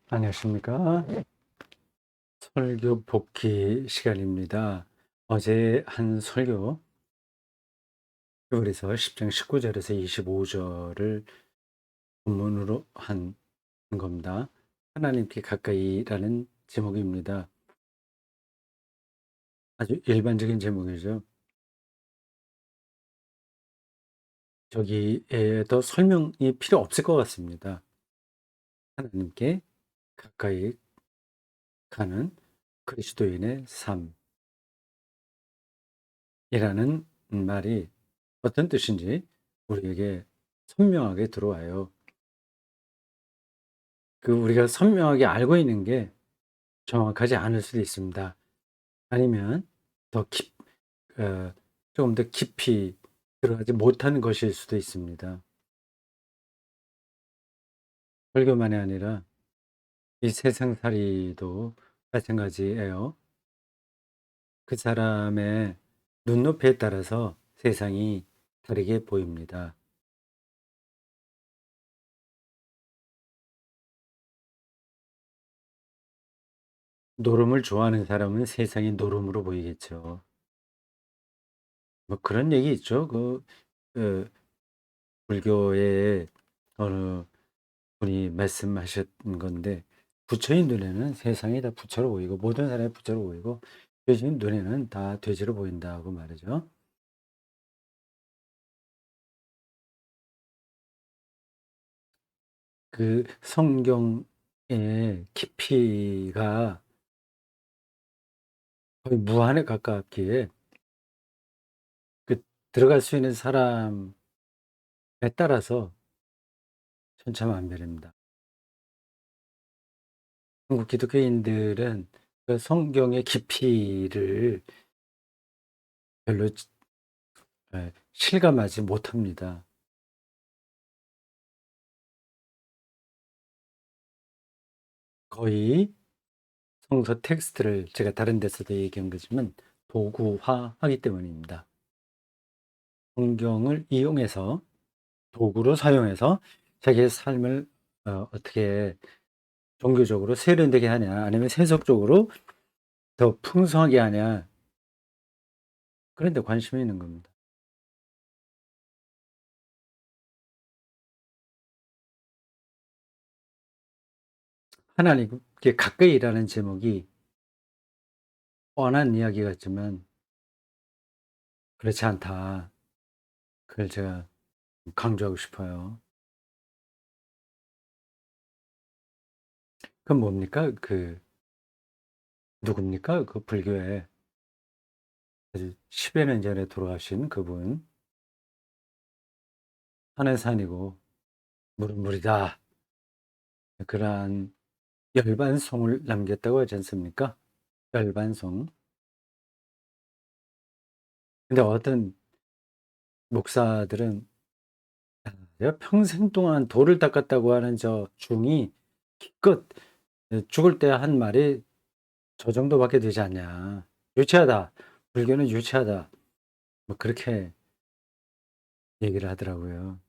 안녕하십니까? 설교 복귀 시간입니다. 어제 한 설교, 그래서 10장 19절에서 25절을 본문으로 한 겁니다. 하나님께 가까이라는 제목입니다. 아주 일반적인 제목이죠. 저기에 더 설명이 필요 없을 것 같습니다. 하나님께 가까이 가는 그리스도인의 삶이라는 말이 어떤 뜻인지 우리에게 선명하게 들어와요. 우리가 선명하게 알고 있는 게 정확하지 않을 수도 있습니다. 아니면 더 깊 어 조금 더 깊이 들어가지 못하는 것일 수도 있습니다. 설교만이 아니라 이 세상살이도 마찬가지예요. 그 사람의 눈높이에 따라서 세상이 다르게 보입니다. 노름을 좋아하는 사람은 세상이 노름으로 보이겠죠. 뭐 그런 얘기 있죠. 어 불교의 어느 분이 말씀하신 건데, 부처의 눈에는 세상이 다 부처로 보이고 모든 사람이 부처로 보이고 돼지의 눈에는 다 돼지로 보인다고 말이죠. 그 성경의 깊이가 거의 무한에 가깝기에 그 들어갈 수 있는 사람에 따라서 천차만별입니다. 한국 기독교인들은 그 성경의 깊이를 별로 실감하지 못합니다. 거의 성서 텍스트를 제가 다른 데서도 얘기한 거지만 도구화하기 때문입니다. 성경을 이용해서 도구로 사용해서 자기의 삶을 어떻게 종교적으로 세련되게 하냐, 아니면 세속적으로 더 풍성하게 하냐, 그런 데 관심이 있는 겁니다. 하나님께 가까이라는 제목이 뻔한 이야기 같지만 그렇지 않다. 그걸 제가 강조하고 싶어요. 그건 뭡니까? 누굽니까? 그 불교에 아주 10여 년 전에 돌아가신 그분, 산은 산이고 물은 물이다. 그러한 열반송을 남겼다고 하지 않습니까? 열반송. 근데 어떤 목사들은 내가 평생 동안 돌을 닦았다고 하는 저 중이 기껏 죽을 때 한 말이 저 정도밖에 되지 않냐. 유치하다. 불교는 유치하다. 뭐 그렇게 얘기를 하더라고요.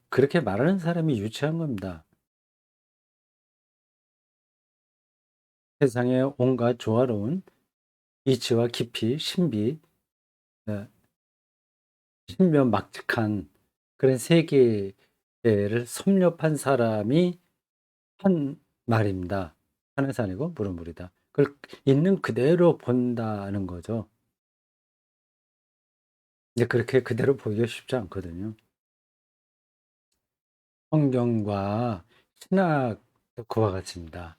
그렇게 말하는 사람이 유치한 겁니다. 세상의 온갖 조화로운 이치와 깊이, 신비, 어, 신묘막측한 그런 세계를 섭렵한 사람이 한 말입니다. 하는 산이고 물은 물이다. 그걸 있는 그대로 본다는 거죠. 근데 그렇게 그대로 보기가 쉽지 않거든요. 성경과 신학도 그와 같습니다.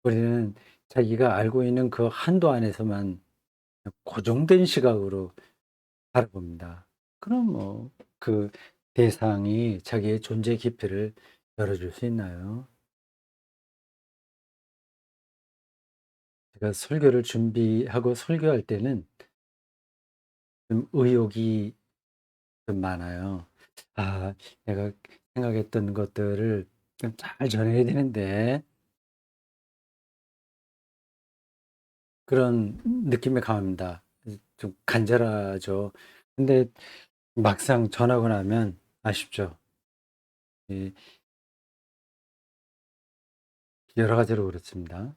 우리는 자기가 알고 있는 그 한도 안에서만 고정된 시각으로 바라봅니다. 그럼 그 대상이 자기의 존재 깊이를 열어줄 수 있나요? 제가 설교를 준비하고 설교할 때는 좀 의욕이 좀 많아요. 아, 내가 생각했던 것들을 좀 잘 전해야 되는데, 그런 느낌이 강합니다. 좀 간절하죠. 근데 막상 전하고 나면 아쉽죠. 이 여러 가지로 그렇습니다.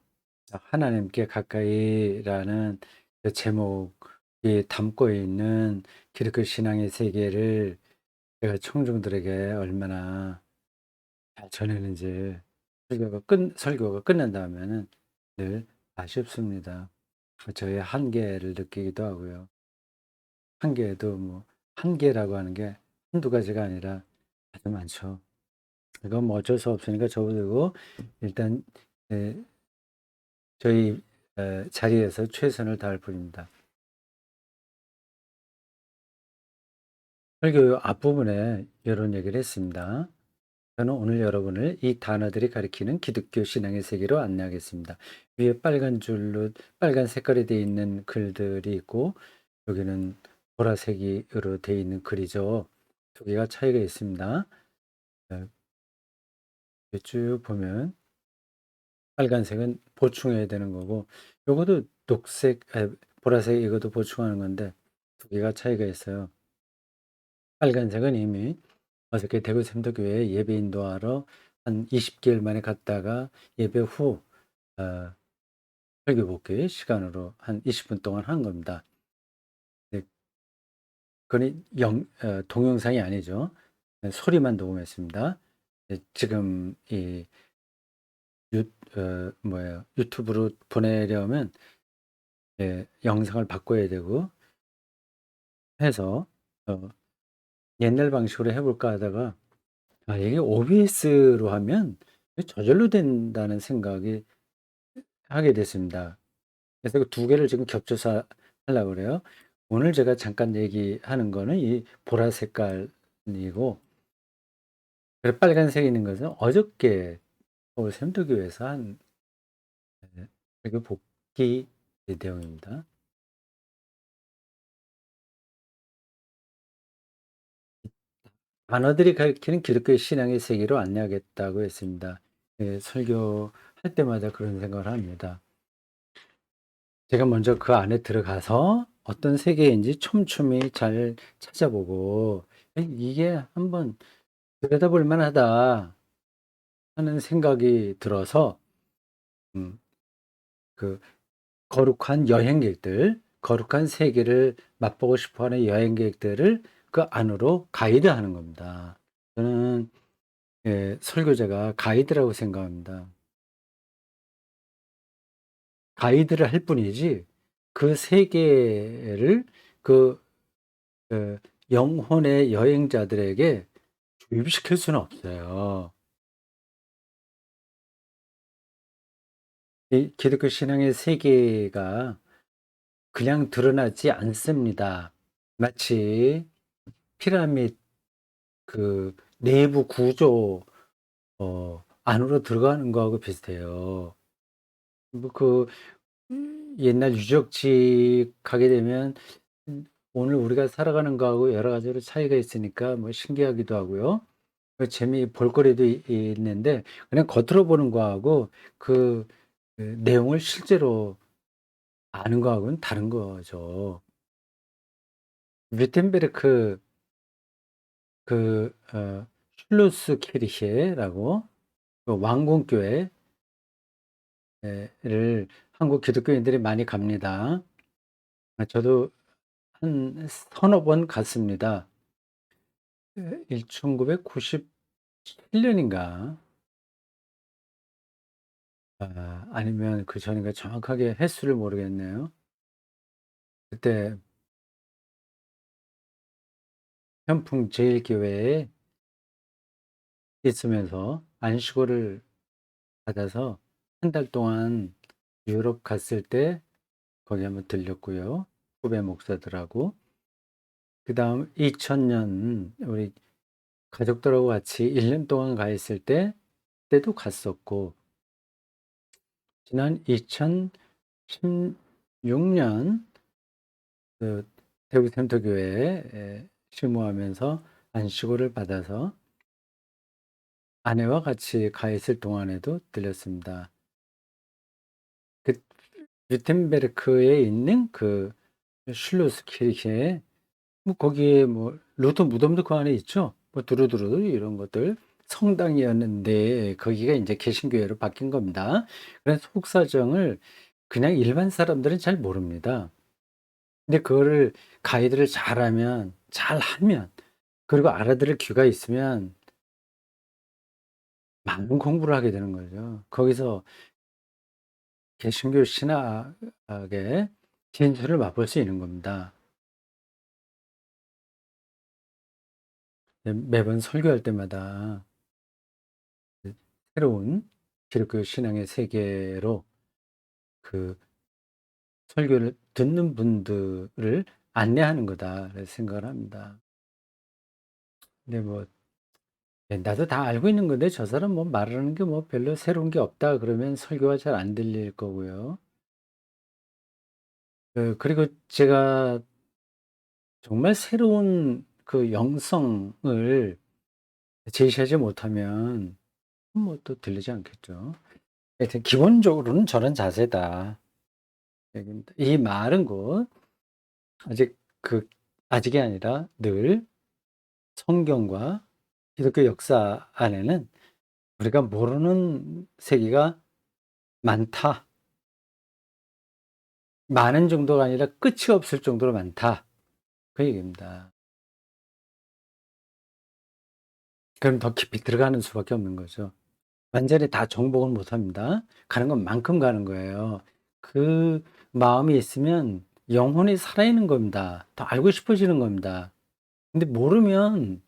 하나님께 가까이라는 그 제목이 담고 있는 기독교 신앙의 세계를 제가 청중들에게 얼마나 잘 전했는지 설교가 끝난 다음에는 늘 아쉽습니다. 저의 한계를 느끼기도 하고요. 한계에도 뭐 한계라고 하는 게 한두 가지가 아니라 아주 많죠. 이건 뭐 어쩔 수 없으니까 접어들고 일단 예, 저희 자리에서 최선을 다할 뿐입니다. 설교 앞부분에 이런 얘기를 했습니다. 저는 오늘 여러분을 이 단어들이 가리키는 기독교 신앙의 세계로 안내하겠습니다. 위에 빨간 줄로 빨간 색깔이 되어 있는 글들이 있고 여기는 보라색으로 되어 있는 글이죠. 두 개가 차이가 있습니다. 어, 쭉 보면 빨간색은 보충해야 되는 거고 요것도 보라색 이것도 보충하는 건데 두 개가 차이가 있어요. 빨간색은 이미 어저께 대구 샘터교회 예배 인도하러 한 20개월 만에 갔다가 예배 후 어, 설교 복귀 시간으로 한 20분 동안 한 겁니다. 네, 그건 동영상이 아니죠. 네, 소리만 녹음했습니다. 네, 지금 이 유튜브로 보내려면 영상을 바꿔야 되고 해서 옛날 방식으로 해볼까 하다가 이게 OBS로 하면 저절로 된다는 생각이 하게 됐습니다. 그래서 그 두 개를 지금 겹쳐서 하려고 그래요. 오늘 제가 잠깐 얘기하는 거는 이 보라 색깔이고 빨간색이 있는 것은 어저께 서울 샘터교회에서 한 설교 복귀 내용입니다. 단어들이 가리키는 기독교의 신앙의 세계로 안내하겠다고 했습니다. 설교할 때마다 그런 생각을 합니다. 제가 먼저 그 안에 들어가서 어떤 세계인지 촘촘히 잘 찾아보고 이게 한번 들여다볼 만하다 하는 생각이 들어서 음, 그 거룩한 세계를 맛보고 싶어하는 여행객들을 그 안으로 가이드하는 겁니다. 저는 설교자가 가이드라고 생각합니다. 가이드를 할 뿐이지 그 세계를 그 어, 영혼의 여행자들에게 주입시킬 수는 없어요. 이 기독교 신앙의 세계가 그냥 드러나지 않습니다. 마치 피라미드 그 내부 구조 안으로 들어가는 거하고 비슷해요. 뭐그 옛날 유적지 가게 되면 오늘 우리가 살아가는 거하고 여러 가지로 차이가 있으니까 뭐 신기하기도 하고요. 볼거리도 있는데 그냥 겉으로 보는 거하고 그 내용을 실제로 아는 거하고는 다른 거죠. 위텐베르크 슐루스 키르헤라고 그 왕궁교회를 한국 기독교인들이 많이 갑니다. 저도 한 서너 번 갔습니다. 1997년인가 아니면 그 전인가 정확하게 횟수를 모르겠네요. 그때 현풍 제일교회에 있으면서 안식월을 받아서 한 달 동안 유럽 갔을 때 거기 한번 들렸고요. 후배 목사들하고. 그다음 2000년 우리 가족들하고 같이 1년 동안 가 있을 때도 갔었고 지난 2016년 그 대구 센터교회에 실무하면서 안식월을 받아서 아내와 같이 가 있을 동안에도 들렸습니다. 그 위텐베르크에 있는 그 슐로스키르케 뭐 거기에 뭐 루터 무덤도 그 안에 있죠. 뭐 두루두루 이런 것들 성당이었는데 거기가 인제 개신교회로 바뀐 겁니다. 그래서 속사정을 그냥 일반 사람들은 잘 모릅니다. 근데 그거를 가이드를 잘하면 그리고 알아들을 귀가 있으면 많은 공부를 하게 되는 거죠. 거기서 개신교 신학의 진수를 맛볼 수 있는 겁니다. 매번 설교할 때마다 그 새로운 기독교 신앙의 세계로 그 설교를 듣는 분들을 안내하는 거다 그래서 생각을 합니다. 근데 뭐 나도 다 알고 있는 건데 저 사람 뭐 말하는 게 뭐 별로 새로운 게 없다 그러면 설교가 잘 안 들릴 거고요. 그리고 제가 정말 새로운 그 영성을 제시하지 못하면 뭐 또 들리지 않겠죠. 하여튼 기본적으로는 저런 자세다 얘기입니다. 이 말은 곧 아직 그 아직이 아니라 늘 성경과 기독교 역사 안에는 우리가 모르는 세계가 많다. 많은 정도가 아니라 끝이 없을 정도로 많다. 그 얘기입니다. 그럼 더 깊이 들어가는 수밖에 없는 거죠. 완전히 다 정복은 못 합니다. 가는 것만큼 가는 거예요. 그 마음이 있으면 영혼이 살아있는 겁니다. 더 알고 싶어지는 겁니다. 근데 모르면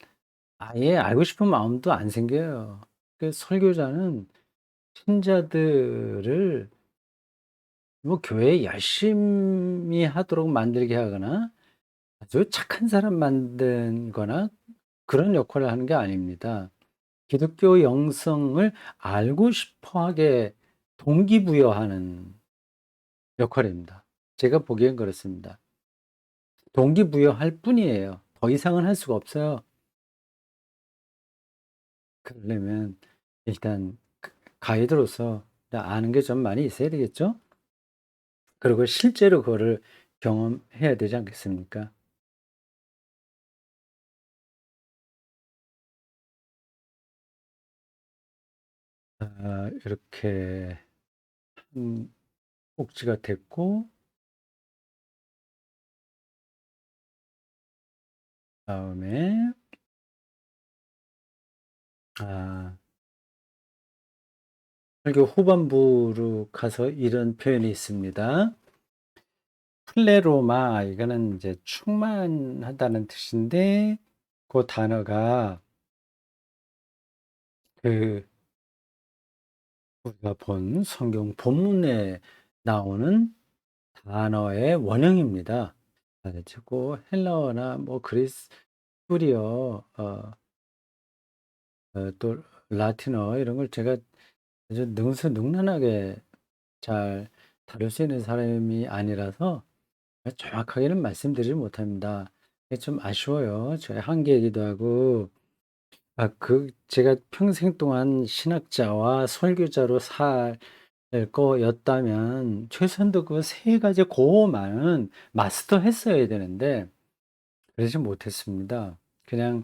아예 알고 싶은 마음도 안 생겨요. 그 설교자는 신자들을 뭐 교회 열심히 하도록 만들게 하거나 아주 착한 사람 만든거나 그런 역할을 하는 게 아닙니다. 기독교 영성을 알고 싶어 하게 동기부여하는 역할입니다. 제가 보기엔 그렇습니다. 동기부여할 뿐이에요. 더 이상은 할 수가 없어요. 그러려면 일단 가이드로서 아는 게 좀 많이 있어야 되겠죠? 그리고 실제로 그거를 경험해야 되지 않겠습니까? 이렇게 한 꼭지가 됐고 다음에 아 설교 후반부로 가서 이런 표현이 있습니다. 플레로마 이거는 이제 충만하다는 뜻인데 그 단어가 그 우리가 본 성경 본문에 나오는 단어의 원형입니다. 그리고 헬라어나 뭐 그리스 히브리어 또 라틴어 이런 걸 제가 아주 능수능란하게 잘 다룰 수 있는 사람이 아니라서 정확하게는 말씀드리지 못합니다. 이게 좀 아쉬워요. 저의 한계이기도 하고 제가 평생 동안 신학자와 설교자로 살 거였다면 최소한도 그 세 가지 고만은 마스터했어야 되는데 그러지 못했습니다. 그냥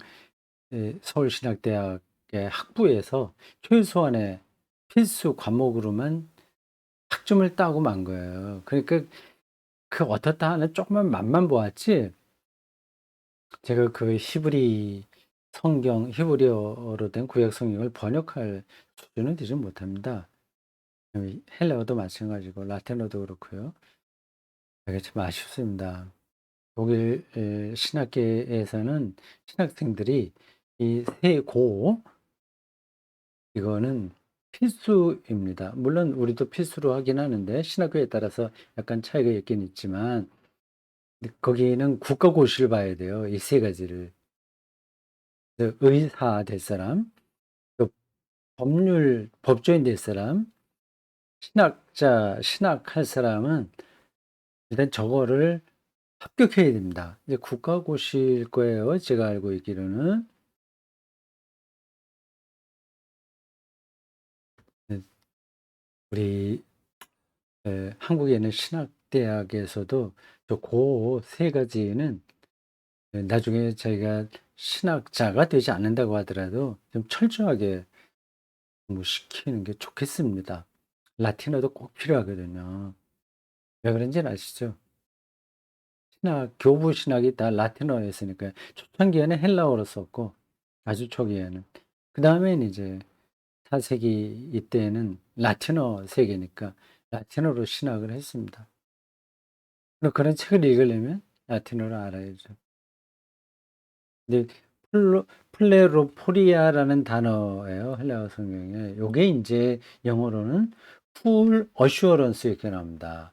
서울신학대학의 학부에서 최소한의 필수 과목으로만 학점을 따고 만 거예요. 그러니까 그 어떻다 하는 조그만 맛만 보았지 제가 그 히브리 성경 히브리어로 된 구약 성경을 번역할 수준은 되지 못합니다. 헬라어도 마찬가지고 라틴어도 그렇고요. 되게 참 아쉽습니다. 독일 신학계에서는 신학생들이 이 세 고 이거는 필수입니다. 물론 우리도 필수로 하긴 하는데 신학교에 따라서 약간 차이가 있긴 있지만 근데 거기는 국가고시를 봐야 돼요. 이 세 가지를. 의사 될 사람, 또 법조인 될 사람, 신학할 사람은 일단 저거를 합격해야 됩니다. 이제 국가고시일 거예요. 제가 알고 있기로는. 네, 우리 한국에 있는 신학대학에서도 저 고 세 가지는 나중에 저희가 신학자가 되지 않는다고 하더라도 좀 철저하게 시키는 게 좋겠습니다. 라틴어도 꼭 필요하거든요. 왜 그런지는 아시죠? 교부 신학이 다 라틴어였으니까요. 초창기에는 헬라어로 썼고, 아주 초기에는. 그 다음엔 이제 4세기 이때에는 라틴어 세계니까 라틴어로 신학을 했습니다. 그런 책을 읽으려면 라틴어를 알아야죠. 근데 플레로포리아라는 단어예요. 헬라어 성경에. 요게 이제 영어로는 full assurance 이렇게 나옵니다.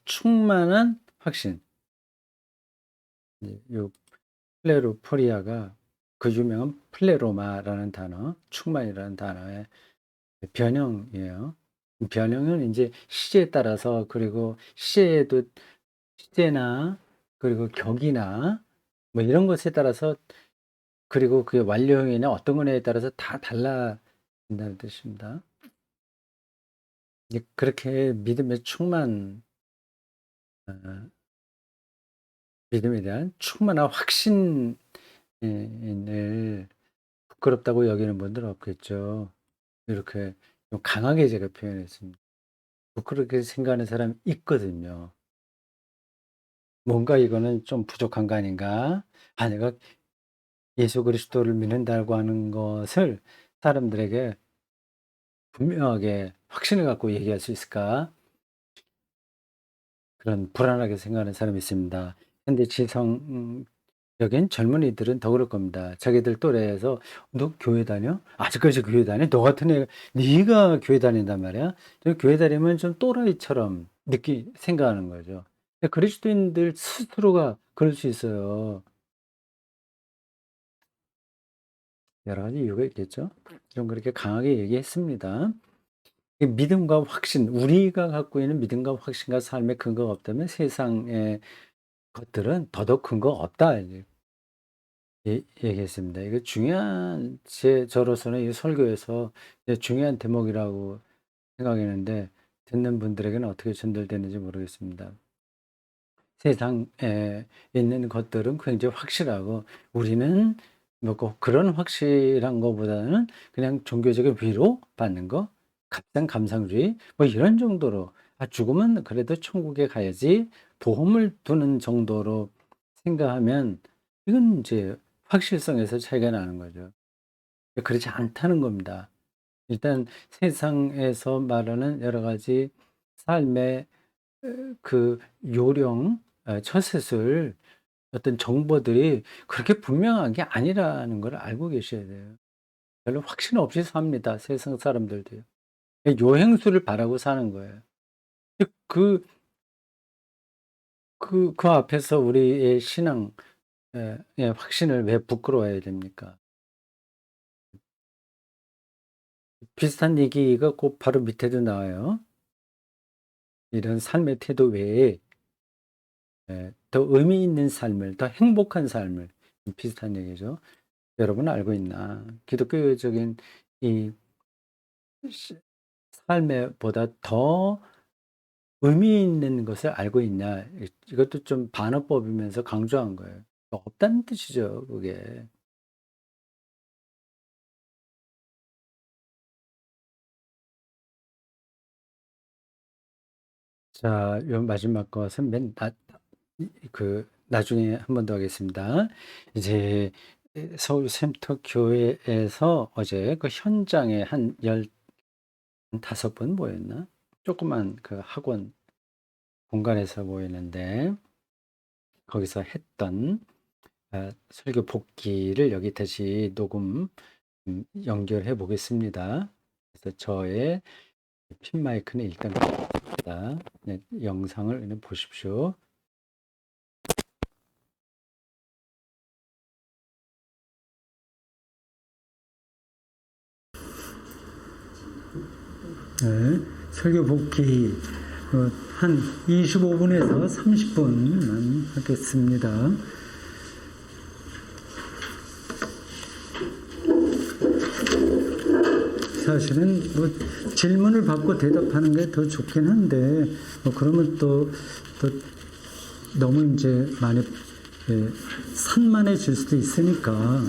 충만한 확신. 요 플레로포리아가 그 유명한 플레로마라는 단어, 충만이라는 단어의 변형이에요. 변형은 이제 시제에 따라서, 그리고 시제나 그리고 격이나 뭐 이런 것에 따라서, 그리고 그게 완료형이나 어떤 거냐에 따라서 다 달라진다는 뜻입니다. 그렇게 믿음에 대한 충만한 확신을 부끄럽다고 여기는 분들은 없겠죠. 이렇게 좀 강하게 제가 표현했습니다. 그렇게 생각하는 사람이 있거든요. 뭔가 이거는 좀 부족한 거 아닌가? 내가 예수 그리스도를 믿는다고 하는 것을 사람들에게 분명하게 확신을 갖고 얘기할 수 있을까? 그런 불안하게 생각하는 사람이 있습니다. 현대 지성적인 젊은이들은 더 그럴 겁니다. 자기들 또래에서 너 교회 다녀? 아직까지 교회 다녀? 너 같은 애, 네가 교회 다닌단 말이야? 교회 다니면 좀 또라이처럼 생각하는 거죠. 그리스도인들 스스로가 그럴 수 있어요. 여러 가지 이유가 있겠죠. 좀 그렇게 강하게 얘기했습니다. 믿음과 확신, 우리가 갖고 있는 믿음과 확신과 삶의 근거가 없다면 세상의 것들은 더더욱 근거 없다. 얘기했습니다. 이거 중요한, 저로서는 이 설교에서 중요한 대목이라고 생각했는데, 듣는 분들에게는 어떻게 전달되는지 모르겠습니다. 세상에 있는 것들은 굉장히 확실하고, 우리는 꼭 그런 확실한 것보다는 그냥 종교적인 위로 받는 거, 감상주의, 이런 정도로, 죽으면 그래도 천국에 가야지, 보험을 두는 정도로 생각하면, 이건 이제 확실성에서 차이가 나는 거죠. 그렇지 않다는 겁니다. 일단 세상에서 말하는 여러 가지 삶의 그 요령, 처세술, 어떤 정보들이 그렇게 분명한 게 아니라는 걸 알고 계셔야 돼요. 별로 확신 없이 삽니다. 세상 사람들도요. 요행수를 바라고 사는 거예요. 그, 그 앞에서 우리의 신앙, 확신을 왜 부끄러워해야 됩니까? 비슷한 얘기가 꼭 바로 밑에도 나와요. 이런 삶의 태도 외에 더 의미 있는 삶을, 더 행복한 삶을, 비슷한 얘기죠. 여러분 알고 있나? 기독교적인 이 삶에 보다 더 의미 있는 것을 알고 있냐? 이것도 좀 반어법이면서 강조한 거예요. 없다는 뜻이죠, 그게. 자, 요 마지막 것은 나중에 한 번 더 하겠습니다. 이제 서울 샘터 교회에서 어제 그 현장에 한 15분 모였나? 조그만 그 학원 공간에서 모였는데, 거기서 했던 설교 복기를 여기 다시 녹음 연결해 보겠습니다. 그래서 저의 핀 마이크는 일단 끄겠습니다. 네, 영상을 보십시오. 네, 설교 복귀 한 25분에서 30분만 하겠습니다. 사실은 질문을 받고 대답하는 게 더 좋긴 한데, 그러면 또 너무 이제 많이 산만해질 수도 있으니까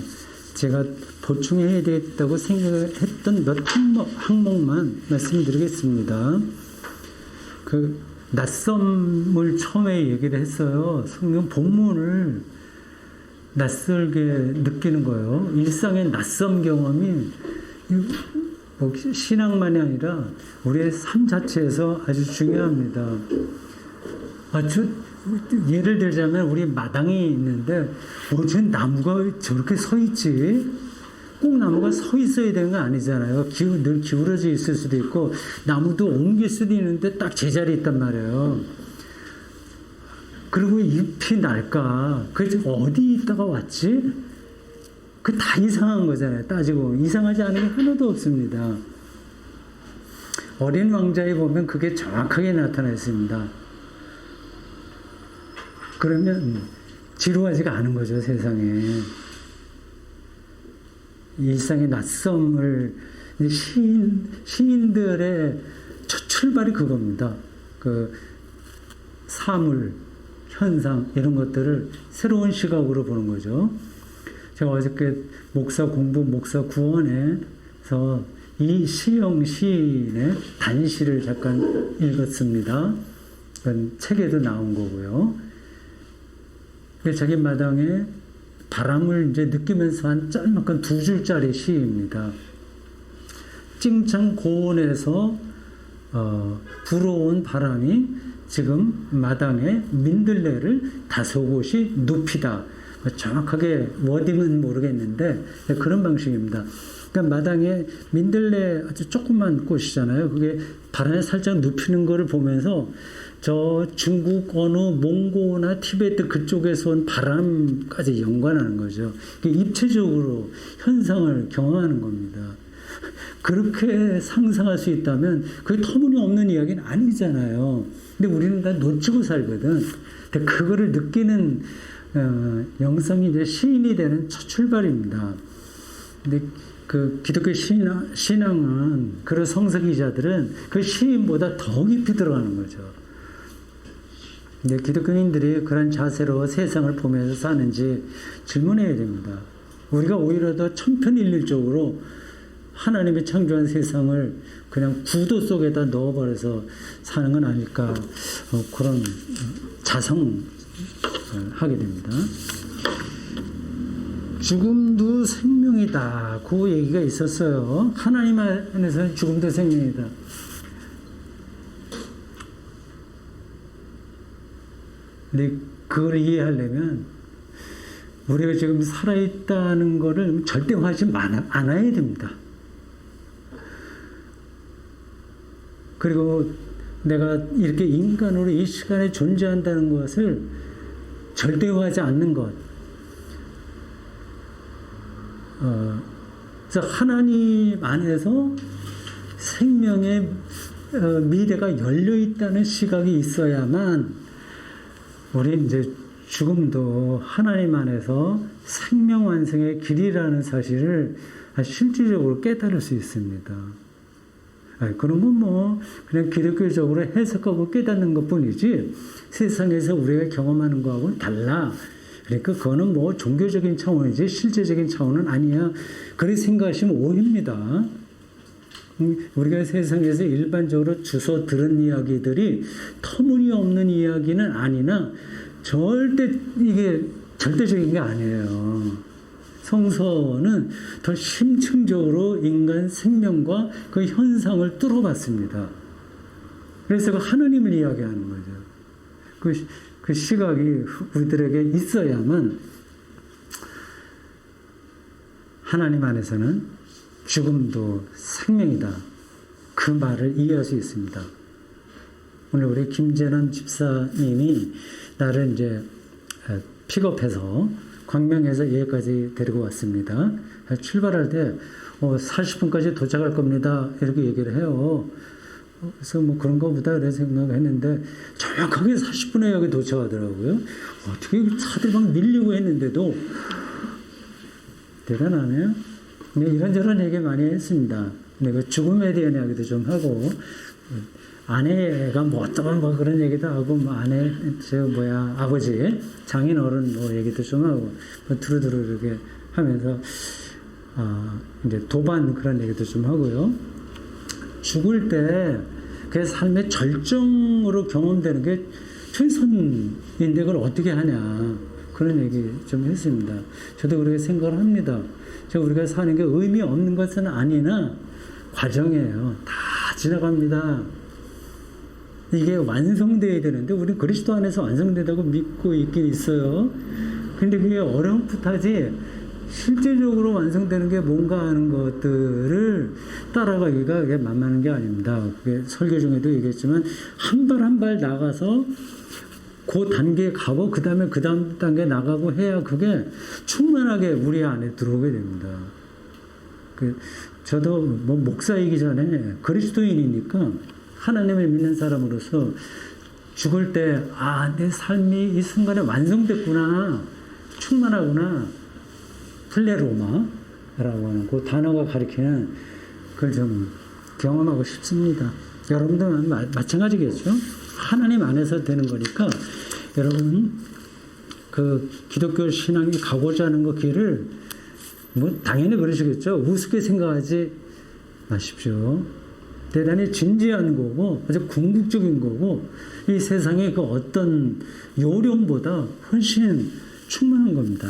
제가 보충해야 되겠다고 생각했던 몇 항목만 말씀드리겠습니다. 그 낯섦을 처음에 얘기를 했어요. 성경 본문을 낯설게 느끼는 거예요. 일상의 낯선 경험이 신앙만이 아니라 우리의 삶 자체에서 아주 중요합니다. 예를 들자면 우리 마당이 있는데 저 나무가 저렇게 서 있지? 꼭 나무가 서 있어야 되는 거 아니잖아요. 늘 기울어져 있을 수도 있고 나무도 옮길 수도 있는데 딱 제자리에 있단 말이에요. 그리고 잎이 날까? 그래서 어디 있다가 왔지? 그 다 이상한 거잖아요. 따지고 이상하지 않은 게 하나도 없습니다. 어린 왕자에 보면 그게 정확하게 나타나 있습니다. 그러면 지루하지가 않은 거죠, 세상에. 일상의 낯섦을 시인들의 첫 출발이 그겁니다. 그 사물, 현상 이런 것들을 새로운 시각으로 보는 거죠. 제가 어저께 목사 구원에서 이시영 시인의 단시를 잠깐 읽었습니다. 그건 책에도 나온 거고요. 자기 마당에 바람을 이제 느끼면서 한 짤막한 2줄짜리 시입니다. 찡창 고온에서 불어온 바람이 지금 마당에 민들레를 다소곳이 눕히다. 정확하게 워딩은 모르겠는데 그런 방식입니다. 그러니까 마당에 민들레 아주 조그만 꽃이잖아요. 그게 바람에 살짝 눕히는 거를 보면서 저 중국 어느 몽고나 티베트 그쪽에서 온 바람까지 연관하는 거죠. 입체적으로 현상을 경험하는 겁니다. 그렇게 상상할 수 있다면 그게 터무니없는 이야기는 아니잖아요. 근데 우리는 다 놓치고 살거든. 근데 그거를 느끼는 영성이 이제 시인이 되는 첫 출발입니다. 근데 그 기독교 신앙은 그런 성서기자들은 그 시인보다 더 깊이 들어가는 거죠. 근데 기독교인들이 그런 자세로 세상을 보면서 사는지 질문해야 됩니다. 우리가 오히려 더 천편일률적으로 하나님이 창조한 세상을 그냥 구도 속에다 넣어버려서 사는 건 아닐까, 그런 자성하게 됩니다. 죽음도 생명이다. 그 얘기가 있었어요. 하나님 안에서는 죽음도 생명이다. 근데 그걸 이해하려면 우리가 지금 살아있다는 거를 절대화하지 않아야 됩니다. 그리고 내가 이렇게 인간으로 이 시간에 존재한다는 것을 절대화하지 않는 것. 그래서 하나님 안에서 생명의 미래가 열려 있다는 시각이 있어야만 우리 이제 죽음도 하나님 안에서 생명 완성의 길이라는 사실을 실질적으로 깨달을 수 있습니다. 그런 건 뭐 그냥 기독교적으로 해석하고 깨닫는 것뿐이지 세상에서 우리가 경험하는 거하고는 달라. 그러니까 그거는 뭐 종교적인 차원이지 실제적인 차원은 아니야. 그렇게 생각하시면 오해입니다. 우리가 세상에서 일반적으로 주워 들은 이야기들이 터무니없는 이야기는 아니나 절대 이게 절대적인 게 아니에요. 성서는 더 심층적으로 인간 생명과 그 현상을 뚫어봤습니다. 그래서 그 하나님을 이야기하는 거죠. 그 시각이 우리들에게 있어야만 하나님 안에서는 죽음도 생명이다. 그 말을 이해할 수 있습니다. 오늘 우리 김재남 집사님이 나를 이제 픽업해서 광명에서 여기까지 데리고 왔습니다. 출발할 때 40분까지 도착할 겁니다. 이렇게 얘기를 해요. 그래서 뭐 그런가 보다 이런 생각을 했는데 정확하게 40분에 여기 도착하더라고요. 어떻게 차들 막 밀리고 했는데도 대단하네요. 이런저런 얘기 많이 했습니다. 근데 그 죽음에 대한 이야기도 좀 하고 아내가 뭐 어떤 뭐 그런 얘기도 하고 뭐 아내 아버지 장인 어른 뭐 얘기도 좀 하고 뭐 두루두루 이렇게 하면서 이제 도반 그런 얘기도 좀 하고요. 죽을 때 그 삶의 절정으로 경험되는 게 최선인데 그걸 어떻게 하냐 그런 얘기 좀 했습니다. 저도 그렇게 생각을 합니다. 우리가 사는 게 의미 없는 것은 아니나 과정이에요. 다 지나갑니다. 이게 완성되어야 되는데 우리 그리스도 안에서 완성된다고 믿고 있긴 있어요. 근데 그게 어려움부터지 실제적으로 완성되는 게 뭔가 하는 것들을 따라가기가 그게 만만한 게 아닙니다. 그게 설교 중에도 얘기했지만 한 발 한 발 나가서 그 단계에 가고 그 다음에 그 다음 단계 나가고 해야 그게 충만하게 우리 안에 들어오게 됩니다. 저도 뭐 목사이기 전에 그리스도인이니까 하나님을 믿는 사람으로서 죽을 때 내 삶이 이 순간에 완성됐구나, 충만하구나, 플레로마라고 하는 그 단어가 가리키는 그걸 좀 경험하고 싶습니다. 여러분들은 마찬가지겠죠. 하나님 안에서 되는 거니까 여러분 그 기독교 신앙이 가고자 하는 그 길을 뭐 당연히 그러시겠죠. 우습게 생각하지 마십시오. 대단히 진지한 거고 아주 궁극적인 거고 이 세상의 그 어떤 요령보다 훨씬 충만한 겁니다.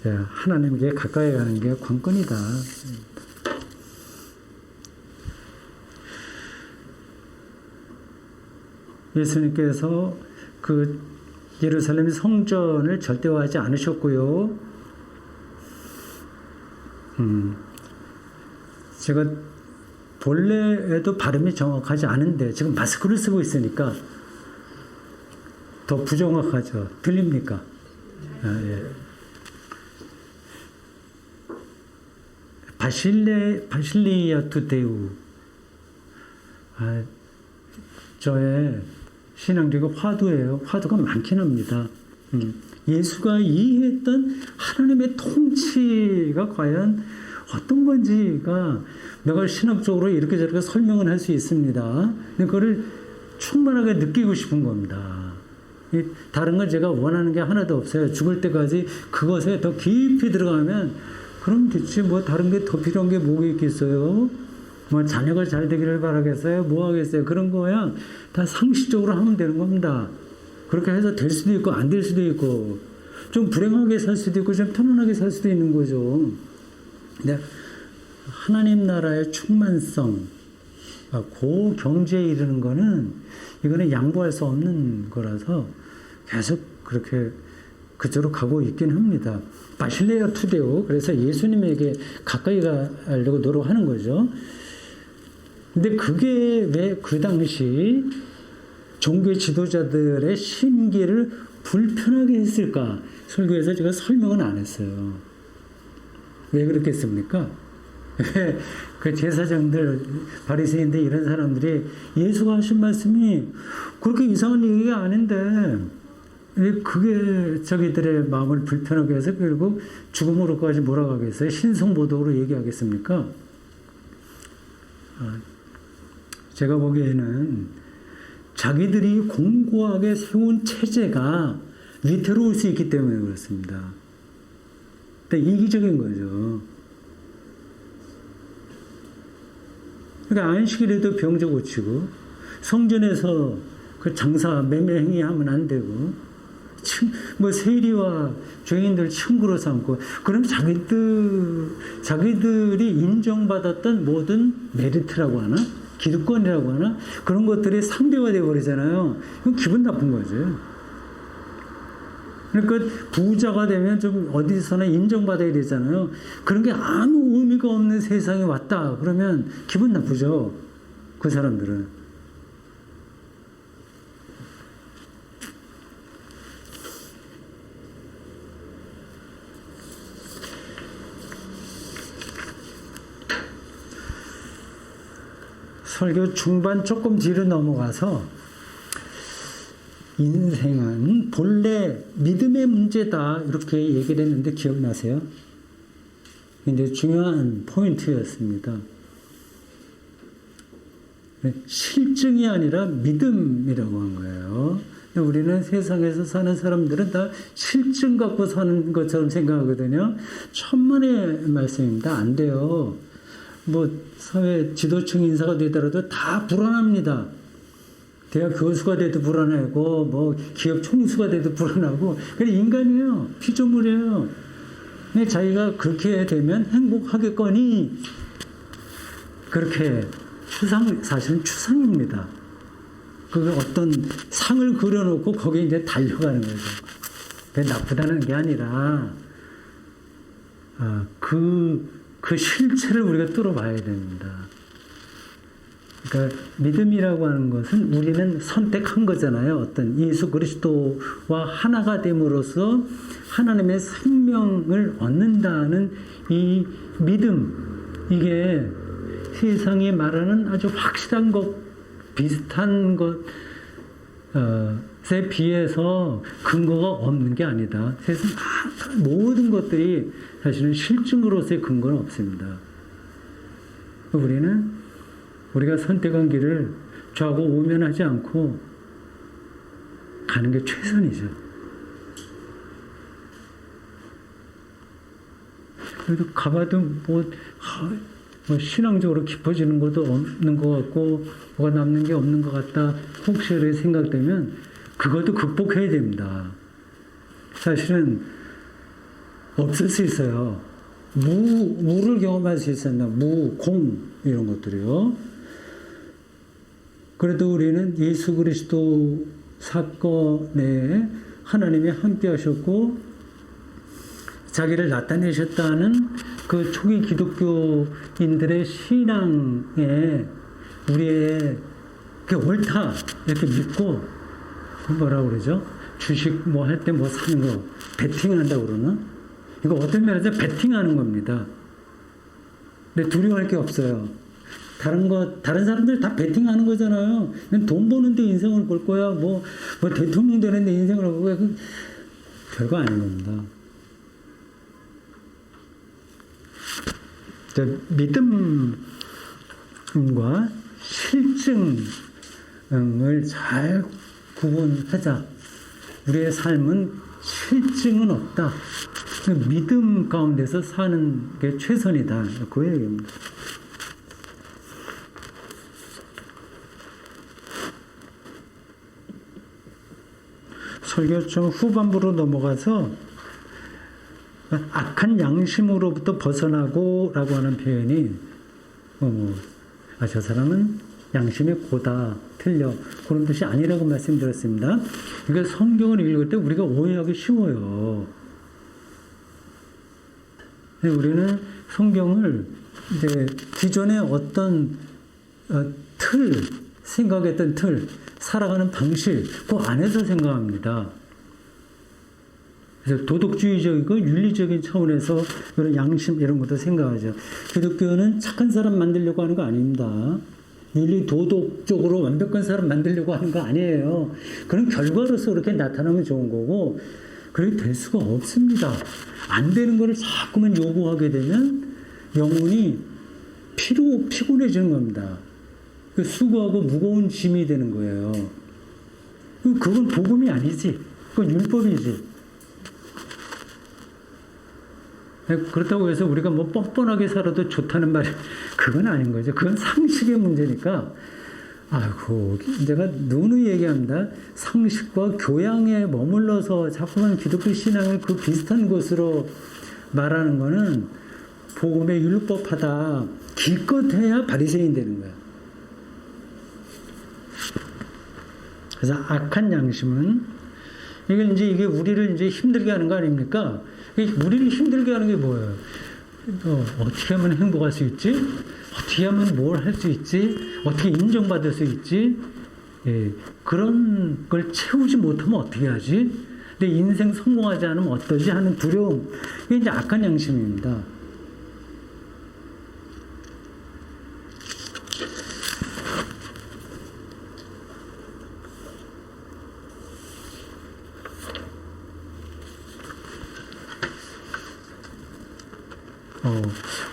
하나님께 가까이 가는 게 관건이다. 예수님께서 그 예루살렘 성전을 절대화하지 않으셨고요. 제가 본래에도 발음이 정확하지 않은데 지금 마스크를 쓰고 있으니까 더 부정확하죠. 들립니까? 예. 바실리아 투데우. 저의 신앙적인 화두예요. 화두가 많긴 합니다. 예수가 이해했던 하나님의 통치가 과연 어떤 건지가 내가 신학적으로 이렇게 저렇게 설명을 할 수 있습니다. 근데 그거를 충만하게 느끼고 싶은 겁니다. 다른 건 제가 원하는 게 하나도 없어요. 죽을 때까지 그것에 더 깊이 들어가면 그럼 됐지 뭐 다른 게 더 필요한 게 뭐가 있겠어요? 뭐 자녀가 잘 되기를 바라겠어요? 뭐 하겠어요? 그런 거야 다 상식적으로 하면 되는 겁니다. 그렇게 해서 될 수도 있고 안 될 수도 있고 좀 불행하게 살 수도 있고 좀 편안하게 살 수도 있는 거죠. 근데 하나님 나라의 충만성, 그 경지에 이르는 거는 이거는 양보할 수 없는 거라서 계속 그렇게 그쪽으로 가고 있긴 합니다. 바실레아 투데오. 그래서 예수님에게 가까이 가려고 노력하는 거죠. 근데 그게 왜 그 당시 종교 지도자들의 심기를 불편하게 했을까? 설교에서 제가 설명은 안 했어요. 왜 그렇겠습니까? 그 제사장들, 바리새인들 이런 사람들이 예수가 하신 말씀이 그렇게 이상한 얘기가 아닌데 왜 그게 자기들의 마음을 불편하게 해서 결국 죽음으로까지 몰아가겠어요? 신성모독으로 얘기하겠습니까? 제가 보기에는 자기들이 공고하게 세운 체제가 위태로울 수 있기 때문에 그렇습니다. 근데 이기적인 거죠. 그러니까 안식일에도 병자 고치고 성전에서 그 장사 매매 행위하면 안 되고 뭐 세리와 죄인들 친구로 삼고 그럼 자기들이 인정받았던 모든 메리트라고 하나 기득권이라고 하나 그런 것들이 상대화되어 버리잖아요. 그건 기분 나쁜 거죠. 그러니까 부자가 되면 좀 어디서나 인정받아야 되잖아요. 그런 게 아무 의미가 없는 세상에 왔다 그러면 기분 나쁘죠. 그 사람들은. 설교 중반 조금 뒤로 넘어가서 인생은 본래 믿음의 문제다 이렇게 얘기를 했는데 기억나세요? 근데 중요한 포인트였습니다. 실증이 아니라 믿음이라고 한 거예요. 우리는 세상에서 사는 사람들은 다 실증 갖고 사는 것처럼 생각하거든요. 천만의 말씀입니다. 안 돼요. 뭐 사회 지도층 인사가 되더라도 다 불안합니다. 대학 교수가 돼도 불안하고 뭐 기업 총수가 돼도 불안하고 그래 인간이에요. 피조물이에요. 근데 자기가 그렇게 되면 행복하겠거니 그렇게 사실은 추상입니다. 그 어떤 상을 그려놓고 거기에 이제 달려가는 거죠. 그게 나쁘다는 게 아니라 그 실체를 우리가 뚫어봐야 됩니다. 그러니까 믿음이라고 하는 것은 우리는 선택한 거잖아요. 어떤 예수 그리스도와 하나가 됨으로써 하나님의 생명을 얻는다는 이 믿음, 이게 세상이 말하는 아주 확실한 것, 비슷한 것에 비해서 근거가 없는 게 아니다. 세상 모든 것들이 사실은 실증으로서의 근거는 없습니다. 우리가 선택한 길을 좌고 우면하지 않고 가는 게 최선이죠. 그래도 가봐도 뭐 신앙적으로 깊어지는 것도 없는 것 같고 뭐가 남는 게 없는 것 같다 혹시 그렇게 생각되면 그것도 극복해야 됩니다. 사실은 없을 수 있어요. 무를 경험할 수 있습니다. 무, 공 이런 것들이요. 그래도 우리는 예수 그리스도 사건에 하나님이 함께 하셨고 자기를 나타내셨다는 그 초기 기독교인들의 신앙에 우리의 옳다 이렇게 믿고 뭐라고 그러죠? 주식 뭐 할 때 뭐 사는 거 베팅한다고 그러나? 이거 어떤 면에서 베팅하는 겁니다. 근데 두려워할 게 없어요. 다른 사람들 다 베팅하는 거잖아요. 돈 버는데 인생을 걸 거야. 뭐 대통령 되는데 인생을 걸 거야. 별거 아닌 겁니다. 믿음과 실증을 잘 구분하자. 우리의 삶은 실증은 없다. 믿음 가운데서 사는 게 최선이다. 그 얘기입니다. 설교 좀 후반부로 넘어가서 악한 양심으로부터 벗어나고 라고 하는 표현이 저 사람은 양심이 고다, 틀려 그런 뜻이 아니라고 말씀드렸습니다. 그러니까 성경을 읽을 때 우리가 오해하기 쉬워요. 우리는 성경을 이제 기존의 어떤 생각했던 틀, 살아가는 방식 그 안에서 생각합니다. 그래서 도덕주의적이고 윤리적인 차원에서 이런 양심 이런 것도 생각하죠. 기독교는 착한 사람 만들려고 하는 거 아닙니다. 윤리 도덕적으로 완벽한 사람 만들려고 하는 거 아니에요. 그런 결과로서 그렇게 나타나면 좋은 거고 그렇게 될 수가 없습니다. 안 되는 거를 자꾸만 요구하게 되면 영혼이 피곤해지는 겁니다. 수고하고 무거운 짐이 되는 거예요. 그건 복음이 아니지. 그건 율법이지. 그렇다고 해서 우리가 뭐 뻔뻔하게 살아도 좋다는 말이 그건 아닌 거죠. 그건 상식의 문제니까 아이고 제가 누누이 얘기합니다. 상식과 교양에 머물러서 자꾸만 기독교 신앙을 그 비슷한 것으로 말하는 거는 복음에 율법하다 기껏해야 바리새인 되는 거야. 그래서 악한 양심은 이게 우리를 이제 힘들게 하는 거 아닙니까? 우리를 힘들게 하는 게 뭐예요? 어떻게 하면 행복할 수 있지? 어떻게 하면 뭘 할 수 있지? 어떻게 인정받을 수 있지? 그런 걸 채우지 못하면 어떻게 하지? 내 인생 성공하지 않으면 어떠지? 하는 두려움. 이게 이제 악한 양심입니다.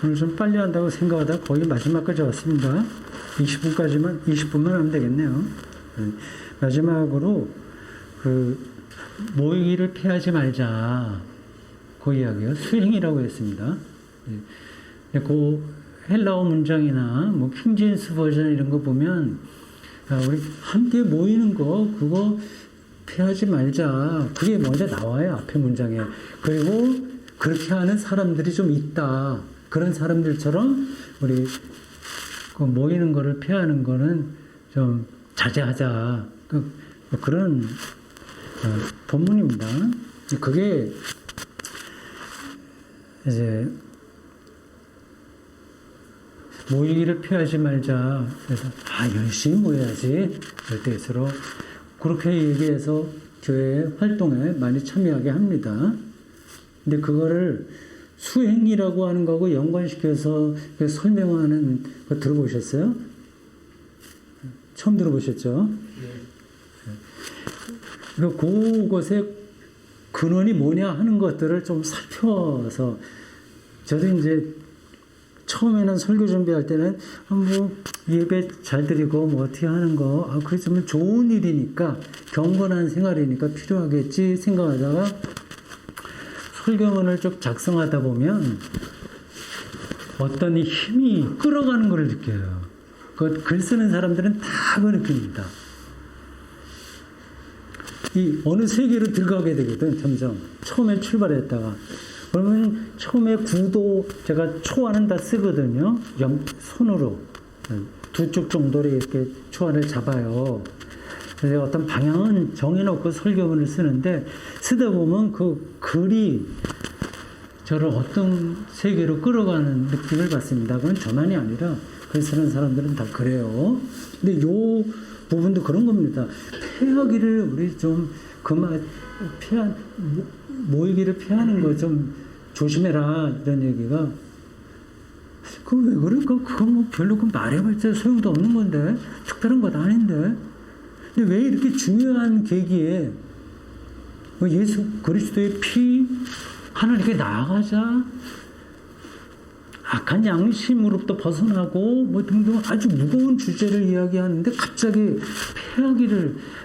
오늘 좀 빨리 한다고 생각하다 거의 마지막까지 왔습니다. 20분만 하면 되겠네요. 마지막으로 모이기를 피하지 말자. 그 이야기요. 수행이라고 했습니다. 그 헬라어 문장이나 뭐 킹제임스 버전 이런 거 보면 우리 함께 모이는 거 그거 피하지 말자. 그게 먼저 나와요. 앞에 문장에. 그리고 그렇게 하는 사람들이 좀 있다. 그런 사람들처럼 우리 그 모이는 거를 피하는 거는 좀 자제하자. 그런 본문입니다. 그게 이제 모이기를 피하지 말자. 그래서 열심히 모여야지. 그럴 때일수록 그렇게 얘기해서 교회 활동에 많이 참여하게 합니다. 근데 그거를 수행이라고 하는 거하고 연관시켜서 설명하는 거 들어보셨어요? 처음 들어보셨죠? 네. 그것의 근원이 뭐냐 하는 것들을 좀 살펴서 저도 이제 처음에는 설교 준비할 때는 뭐 예배 잘 드리고 뭐 어떻게 하는 거 그랬으면 좋은 일이니까 경건한 생활이니까 필요하겠지 생각하다가 설교문을 쭉 작성하다 보면 어떤 힘이 끌어가는 걸 느껴요. 그 글 쓰는 사람들은 다 그걸 느낍니다. 이 어느 세계로 들어가게 되거든, 점점. 처음에 출발했다가. 그러면 처음에 구도, 제가 초안은 다 쓰거든요. 손으로. 두 쪽 정도로 이렇게 초안을 잡아요. 그래서 어떤 방향은 정해놓고 설교문을 쓰는데, 쓰다 보면 그 글이 저를 어떤 세계로 끌어가는 느낌을 받습니다. 그건 저만이 아니라, 글 쓰는 사람들은 다 그래요. 근데 요 부분도 그런 겁니다. 피하기를 우리 좀 모이기를 피하는 거 좀 조심해라 이런 얘기가 그 왜 그럴까? 그거 뭐 별로 말해봤자 소용도 없는 건데 특별한 것 아닌데 근데 왜 이렇게 중요한 계기에 예수 그리스도의 피 하나님께 나아가자 악한 양심으로부터 벗어나고 뭐 등등 아주 무거운 주제를 이야기하는데 갑자기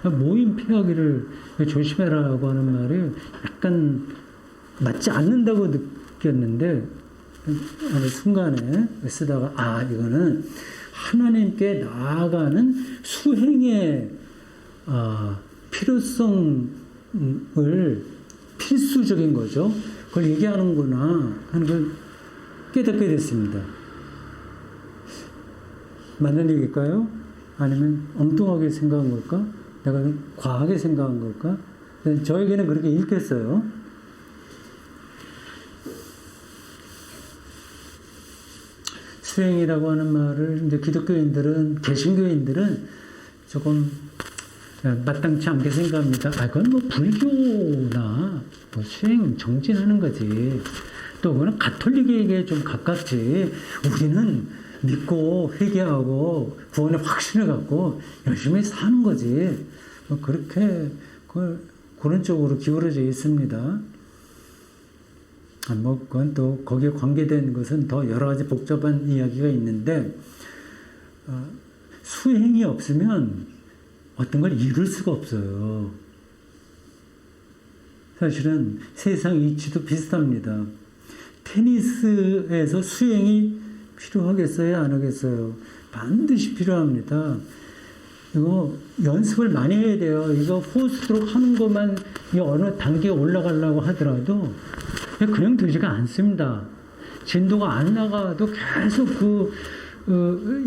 모임 폐하기를 조심해라고 하는 말이 약간 맞지 않는다고 느꼈는데 어느 순간에 쓰다가 이거는 하나님께 나아가는 수행의 필요성을 필수적인 거죠. 그걸 얘기하는구나 하는 걸 깨닫게 됐습니다. 맞는 얘기일까요? 아니면 엉뚱하게 생각한 걸까? 내가 과하게 생각한 걸까? 저에게는 그렇게 읽혔어요. 수행이라고 하는 말을 이제 기독교인들은, 개신교인들은 조금 마땅치 않게 생각합니다. 그건 뭐 불교나 뭐 수행 정진하는 거지. 또 그거는 가톨릭에게 좀 가깝지. 우리는 믿고 회개하고 구원의 확신을 갖고 열심히 사는 거지. 뭐 그렇게 그런 쪽으로 기울어져 있습니다. 뭐 그건 또 거기에 관계된 것은 더 여러 가지 복잡한 이야기가 있는데 수행이 없으면 어떤 걸 이룰 수가 없어요. 사실은 세상 이치도 비슷합니다. 테니스에서 수행이 필요하겠어요? 안 하겠어요? 반드시 필요합니다. 이거 연습을 많이 해야 돼요. 이거 포스트로크 하는 것만 어느 단계에 올라가려고 하더라도 그냥 되지가 않습니다. 진도가 안 나가도 계속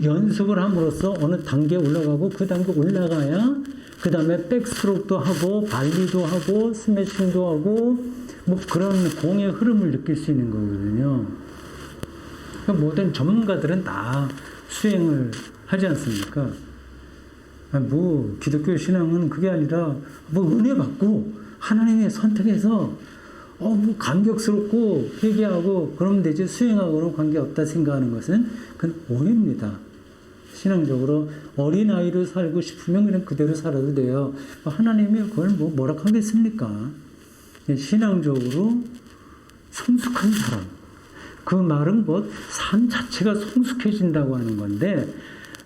연습을 함으로써 어느 단계에 올라가고 그 단계 올라가야 그 다음에 백스트로크도 하고 발리도 하고 스매싱도 하고 뭐 그런 공의 흐름을 느낄 수 있는 거거든요. 그러니까 모든 전문가들은 다 수행을 하지 않습니까? 뭐 기독교 신앙은 그게 아니라 뭐 은혜 받고 하나님의 선택해서 뭐 감격스럽고 회개하고 그러면 되지 수행하고는 관계없다 생각하는 것은 그건 오해입니다. 신앙적으로 어린아이로 살고 싶으면 그냥 그대로 살아도 돼요. 하나님이 그걸 뭐라 하겠습니까? 신앙적으로 성숙한 사람. 그 말은 삶 자체가 성숙해진다고 하는 건데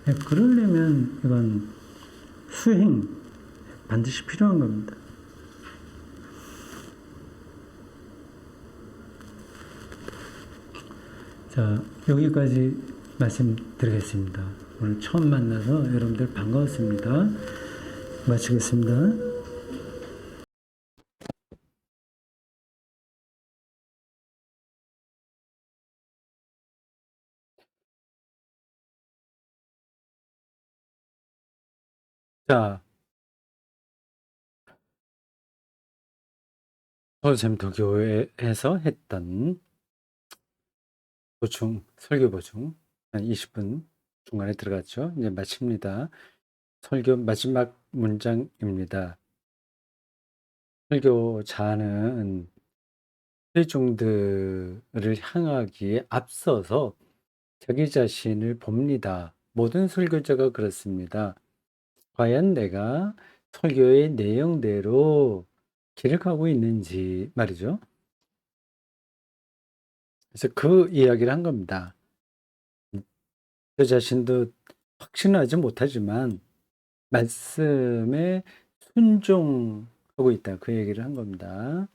그러려면 이건 수행 반드시 필요한 겁니다. 자, 여기까지 말씀드리겠습니다. 오늘 처음 만나서 여러분들 반가웠습니다. 마치겠습니다. 자, 서울샘도교회에서 했던 설교 보충 한 20분 중간에 들어갔죠. 이제 마칩니다. 설교 마지막 문장입니다. 설교자는 회중들을 향하기에 앞서서 자기 자신을 봅니다. 모든 설교자가 그렇습니다. 과연 내가 설교의 내용대로 길을 가고 있는지 말이죠. 그래서 그 이야기를 한 겁니다. 저 자신도 확신하지 못하지만 말씀에 순종하고 있다. 그 얘기를 한 겁니다.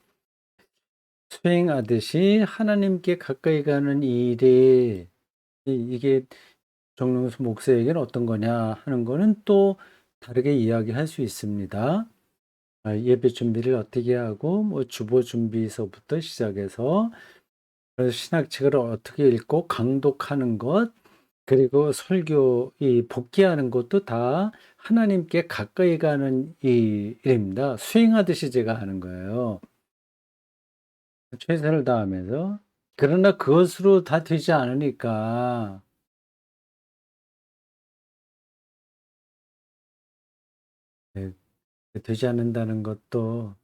수행하듯이 하나님께 가까이 가는 일이 이게 정명수 목사에게는 어떤 거냐 하는 거는 또 다르게 이야기할 수 있습니다. 예배 준비를 어떻게 하고 뭐 주보 준비서부터 시작해서 신학책을 어떻게 읽고 강독하는 것 그리고 설교 복귀하는 것도 다 하나님께 가까이 가는 일입니다. 수행하듯이 제가 하는 거예요. 최선을 다하면서. 그러나 그것으로 다 되지 않으니까 네, 되지 않는다는 것도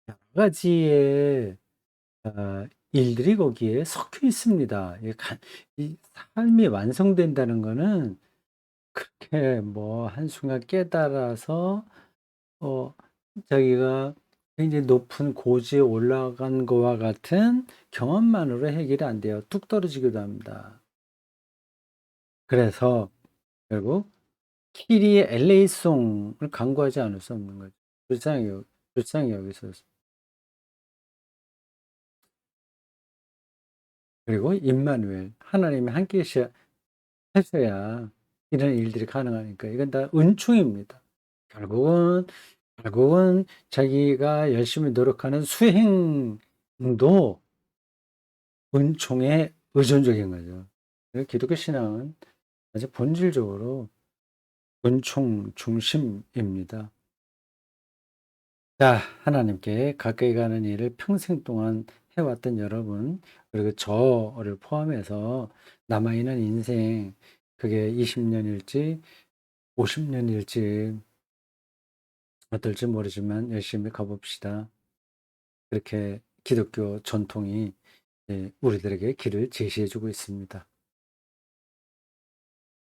여러 가지의 일들이 거기에 섞여 있습니다. 이 삶이 완성된다는 거는 그렇게 뭐 한순간 깨달아서 어 자기가 굉장히 높은 고지에 올라간 거와 같은 경험만으로 해결이 안 돼요. 뚝 떨어지기도 합니다. 그래서 결국 키리의 LA송을 강구하지 않을 수 없는 거죠. 불쌍히 여기서. 그리고 임마누엘 하나님이 함께 하셔야 이런 일들이 가능하니까 이건 다 은총입니다. 결국은 자기가 열심히 노력하는 수행도 은총에 의존적인 거죠. 기독교 신앙은 아주 본질적으로 은총 중심입니다. 자, 하나님께 가까이 가는 일을 평생 동안 해왔던 여러분, 그리고 저를 포함해서 남아있는 인생, 그게 20년일지 50년일지 어떨지 모르지만 열심히 가봅시다. 그렇게 기독교 전통이 우리들에게 길을 제시해주고 있습니다.